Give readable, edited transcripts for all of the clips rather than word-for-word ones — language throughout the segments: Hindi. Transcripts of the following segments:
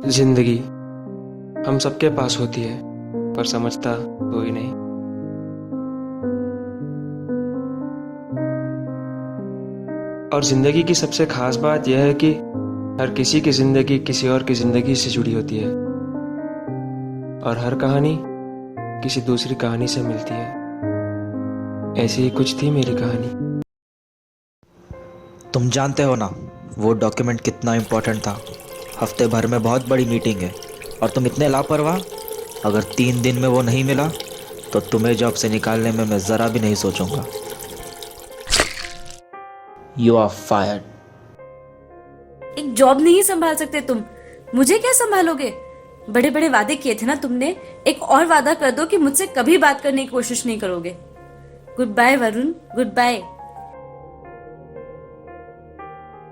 जिंदगी हम सबके पास होती है, पर समझता कोई नहीं। और जिंदगी की सबसे खास बात यह है कि हर किसी की जिंदगी किसी और की जिंदगी से जुड़ी होती है, और हर कहानी किसी दूसरी कहानी से मिलती है। ऐसी ही कुछ थी मेरी कहानी। तुम जानते हो ना वो डॉक्यूमेंट कितना इम्पोर्टेंट था। हफ्ते भर में बहुत बड़ी मीटिंग है और तुम इतने लापरवाह। अगर 3 दिन में वो नहीं मिला तो तुम्हें जॉब से निकालने में मैं ज़रा भी नहीं सोचूंगा। You are fired. एक जॉब नहीं संभाल सकते तुम, मुझे क्या संभालोगे? बड़े बड़े वादे किए थे ना तुमने। एक और वादा कर दो कि मुझसे कभी बात करने की कोशिश नहीं करोगे। Goodbye Varun, goodbye.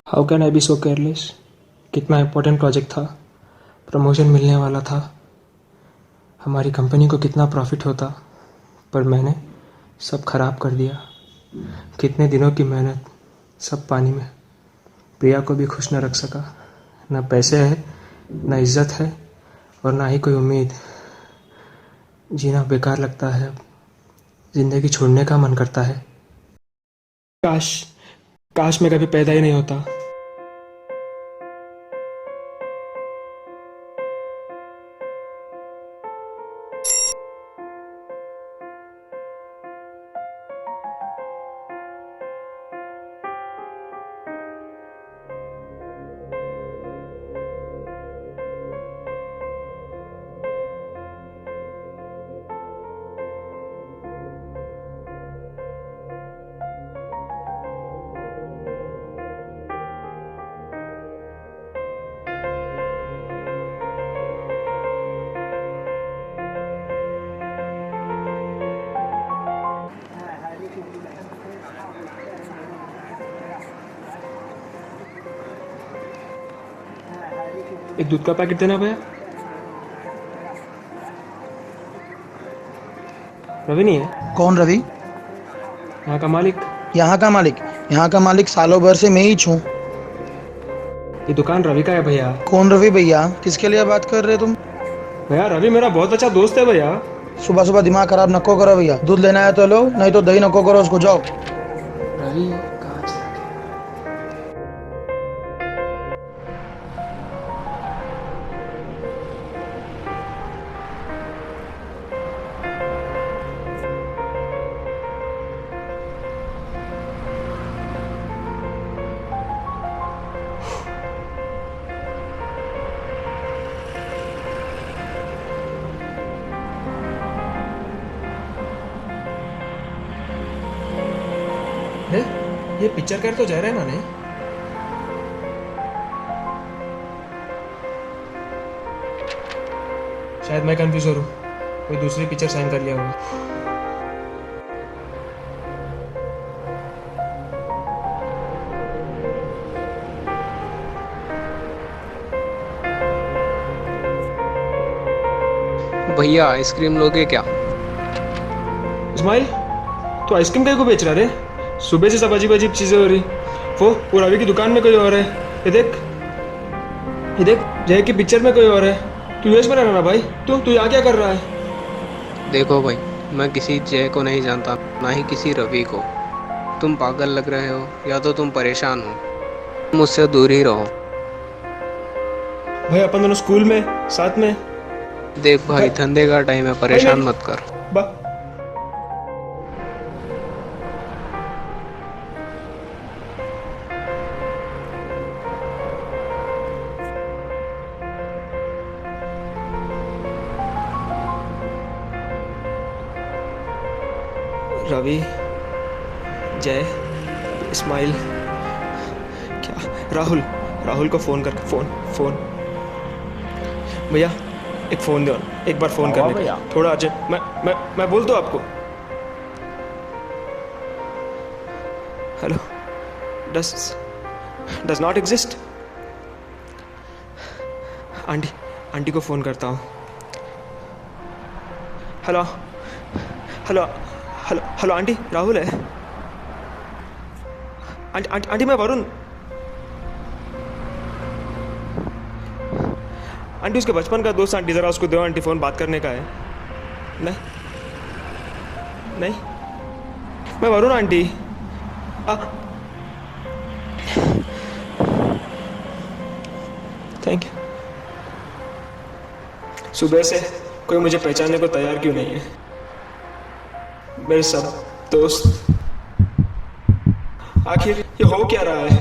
How can I be so careless. कितना इम्पोर्टेंट प्रोजेक्ट था, प्रमोशन मिलने वाला था, हमारी कंपनी को कितना प्रॉफिट होता, पर मैंने सब खराब कर दिया। कितने दिनों की मेहनत सब पानी में। प्रिया को भी खुश न रख सका। ना पैसे है, ना इज्जत है, और ना ही कोई उम्मीद। जीना बेकार लगता है, जिंदगी छोड़ने का मन करता है। काश काश मैं कभी पैदा ही नहीं होता। एक दूध का पैकेट देना भैया। रवि नहीं है? कौन रवि? यहाँ का मालिक। यहाँ का मालिक? यहाँ का मालिक सालों भर से मैं ही छूं। ये दुकान रवि का है भैया। कौन रवि भैया? किसके लिए बात कर रहे हो तुम? भैया रवि मेरा बहुत अच्छा दोस्त है भैया। सुबह सुबह दिमाग खराब नको करो भैया। दूध लेना है तो लो, नहीं तो दही नको करो, उसको जाओ। रवि कहाँ चला गया? ये पिक्चर कर तो जा रहा है ना? शायद मैं कंफ्यूज हो रहा हूँ, कोई दूसरी पिक्चर साइन कर लिया होगा। भैया आइसक्रीम लोगे क्या? इस्माइल, तू आइसक्रीम कहीं को बेच रहा रे? सुबह से सब अजीब अजीब चीजें हो रही। वो रवि की दुकान में कोई और है। ये देख जय की पिक्चर में कोई और है। तू यूएस में रहना ना भाई। तू यहाँ क्या कर रहा है? देखो भाई, मैं किसी जय को नहीं जानता, ना ही किसी रवि को। तुम पागल लग रहे हो या तो तुम परेशान हो। मुझसे दूर ही रहो। भाई अपन दोनों स्कूल में साथ में। देख भाई, धंधे का टाइम है, परेशान मत कर। बा रवि, जय, इस्माइल, क्या? राहुल को फोन कर। फोन भैया, एक फोन दो, एक बार फोन करने का थोड़ा अर्जेंट। मैं बोल दूं आपको? Hello, does not exist. Aunty को फोन करता हूँ। Hello hello hello hello aunty, Rahul है। आंटी मैं वरुण। आंटी उसके बचपन का दोस्त, आंटी ज़रा उसको दो आंटी, फ़ोन बात करने का है। नहीं नहीं, मैं वरुण आंटी। Thank you. सुबह से कोई मुझे पहचानने को तैयार क्यों नहीं है? मेरे सब दोस्त, आखिर ये हो क्या रहा है?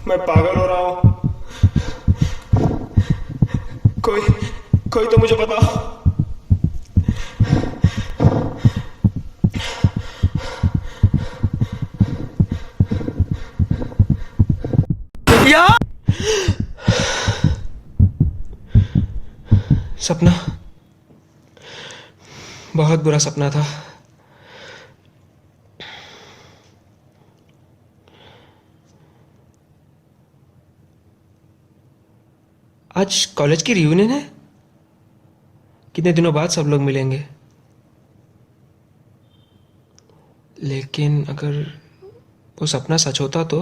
मैं पागल हो रहा हूँ। कोई तो मुझे बताओ। या सपना, बहुत बुरा सपना था। आज कॉलेज की रियूनियन है। कितने दिनों बाद सब लोग मिलेंगे। लेकिन अगर वो सपना सच होता तो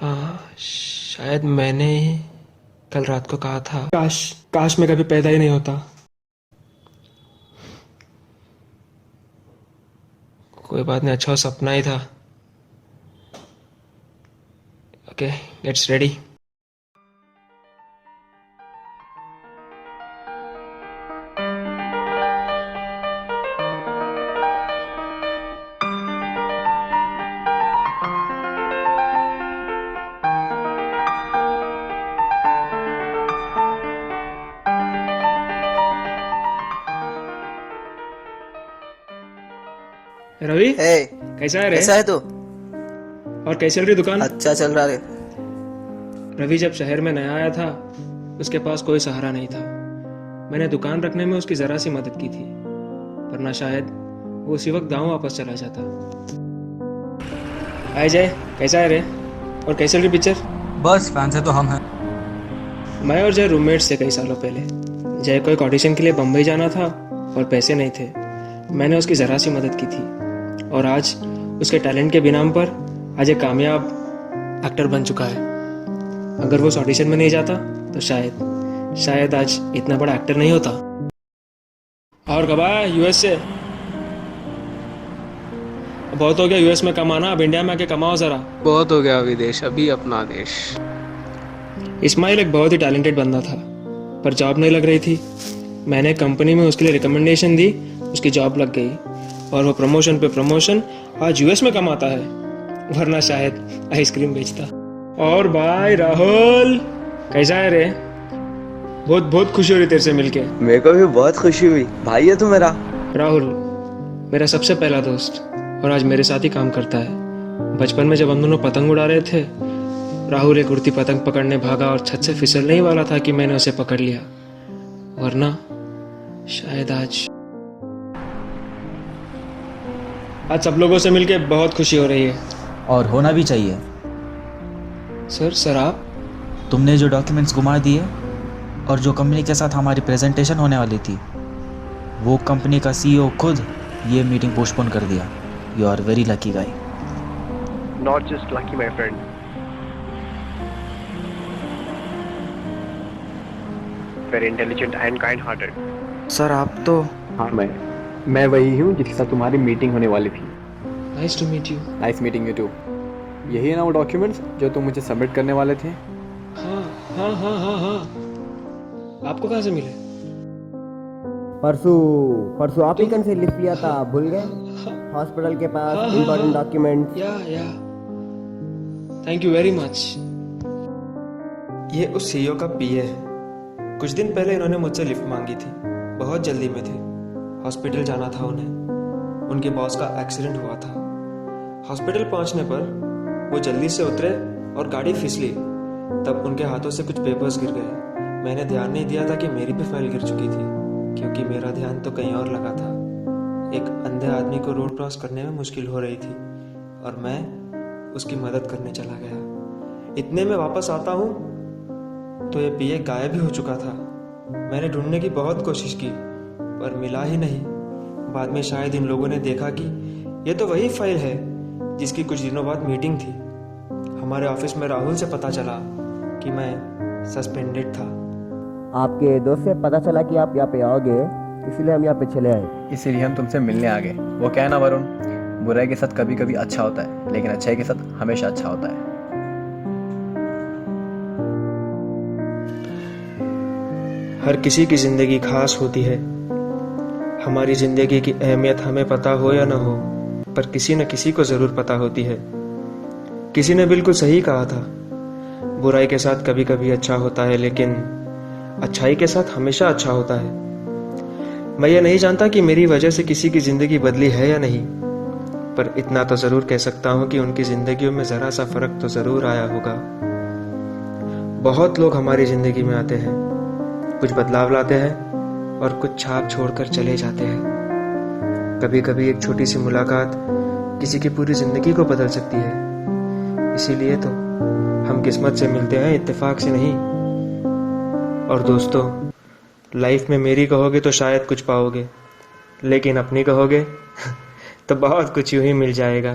हाँ, शायद मैंने ही कल रात को कहा था, काश मैं कभी पैदा ही नहीं होता। कोई बात नहीं, अच्छा सपना ही था। Okay, gets ready. Ravi, hey, कैसा है रे? कैसा है तू? और कैसी चल रही दुकान? अच्छा चल रहा है। रवि जब शहर में नया आया था, उसके पास कोई सहारा नहीं था। मैंने दुकान रखने में उसकी जरा सी मदद की थी, वरना शायद वो उसी वक्त गांव वापस चला जाता। आए जय, कैसा है रे? और कैसी चल रही पिक्चर? बस फैंस है तो हम हैं। मैं और जय रूममेट्स थे कई सालों पहले। जय को एक ऑडिशन के लिए बम्बई जाना था और पैसे नहीं थे। मैंने उसकी ज़रा सी मदद की थी और आज उसके टैलेंट के बिनाम पर आज एक कामयाब एक्टर बन चुका है। अगर वो उस ऑडिशन में नहीं जाता तो शायद आज इतना बड़ा एक्टर नहीं होता। और कब आया यूएस से? बहुत हो गया यूएस में कमाना, अब इंडिया में आके कमाओ ज़रा। बहुत हो गया विदेश, अभी अपना देश। इस्माइल एक बहुत ही टैलेंटेड बंदा था, पर जॉब नहीं लग रही थी। मैंने कंपनी में उसके लिए रिकमेंडेशन दी, उसकी जॉब लग गई और वो प्रमोशन पे प्रमोशन आज यूएस में कमाता है, वरना शायद आइसक्रीम बेचता। और भाई राहुल, कैसा है रे? बहुत खुशी हो रही तेरे से मिलके। मेरे को भी बहुत खुशी हुई। भाई है तू मेरा। राहुल मेरा सबसे पहला दोस्त और आज मेरे साथ ही काम करता है। बचपन में जब हम दोनों पतंग उड़ा रहे थे, राहुल एक उड़ती पतंग पकड़ने भागा और छत से फिसलने ही वाला था कि मैंने उसे पकड़ लिया, वरना शायद आज सब लोगों से मिलके बहुत खुशी हो रही है। और होना भी चाहिए। सर आप तुमने जो डॉक्यूमेंट्स घुमा दिए और जो कंपनी के साथ हमारी प्रेजेंटेशन होने वाली थी, वो कंपनी का सीईओ खुद ये मीटिंग पोस्टपोन कर दिया। You are very lucky guy. Not just lucky, my friend. Very intelligent and kind-hearted. Sir आप तो हाँ, मैं वही हूँ जिसके साथ तुम्हारी मीटिंग होने वाली थी। Nice to meet you. Nice meeting you too. यही है ना वो डॉक्यूमेंट्स जो तुम मुझे सबमिट करने वाले थे? हाँ। आपको कहाँ से मिले? परसों आप ही कन से लिख लिया था, भूल गए? हॉस्पिटल के पास इम्पोर्टेंट डॉक्यूमेंट। या थैंक यू वेरी मच। ये उस सीईओ का पीए है। कुछ दिन पहले इन्होंने मुझसे लिफ्ट मांगी थी, बहुत जल्दी में थे, हॉस्पिटल जाना था उन्हें। उनके बॉस का एक्सीडेंट हुआ था। हॉस्पिटल पहुंचने पर वो जल्दी से उतरे और गाड़ी फिसली, तब उनके हाथों से कुछ पेपर्स गिर गए। मैंने ध्यान नहीं दिया था कि मेरी भी फाइल गिर चुकी थी, क्योंकि मेरा ध्यान तो कहीं और लगा था। एक अंधे आदमी को रोड क्रॉस करने में मुश्किल हो रही थी और मैं उसकी मदद करने चला गया। इतने में वापस आता हूँ तो ये पीए गायब ही हो चुका था। मैंने ढूंढने की बहुत कोशिश की पर मिला ही नहीं। बाद में शायद इन लोगों ने देखा कि ये तो वही फाइल है जिसकी कुछ दिनों बाद मीटिंग थी। हमारे ऑफिस में राहुल से पता चला कि मैं सस्पेंडेड था। आपके दोस्त से पता चला कि आप यहाँ पे आओगे, इसलिए हम यहाँ पे चले आए। इसीलिए हम तुमसे मिलने आ गए। वो क्या है ना वरुण, बुराई के साथ कभी कभी अच्छा होता है, लेकिन अच्छाई के साथ हमेशा अच्छा होता है। हर किसी की ज़िंदगी खास होती है। हमारी ज़िंदगी की अहमियत हमें पता हो या ना हो, पर किसी न किसी को ज़रूर पता होती है। किसी ने बिल्कुल सही कहा था, बुराई के साथ कभी कभी अच्छा होता है, लेकिन अच्छाई के साथ हमेशा अच्छा होता है। मैं ये नहीं जानता कि मेरी वजह से किसी की ज़िंदगी बदली है या नहीं, पर इतना तो ज़रूर कह सकता हूँ कि उनकी ज़िंदगियों में ज़रा सा फ़र्क तो ज़रूर आया होगा। बहुत लोग हमारी ज़िंदगी में आते हैं, कुछ बदलाव लाते हैं और कुछ छाप छोड़कर चले जाते हैं। कभी कभी एक छोटी सी मुलाकात किसी की पूरी ज़िंदगी को बदल सकती है। इसीलिए तो हम किस्मत से मिलते हैं, इत्तेफाक से नहीं। और दोस्तों, लाइफ में मेरी कहोगे तो शायद कुछ पाओगे, लेकिन अपनी कहोगे तो बहुत कुछ यूं ही मिल जाएगा।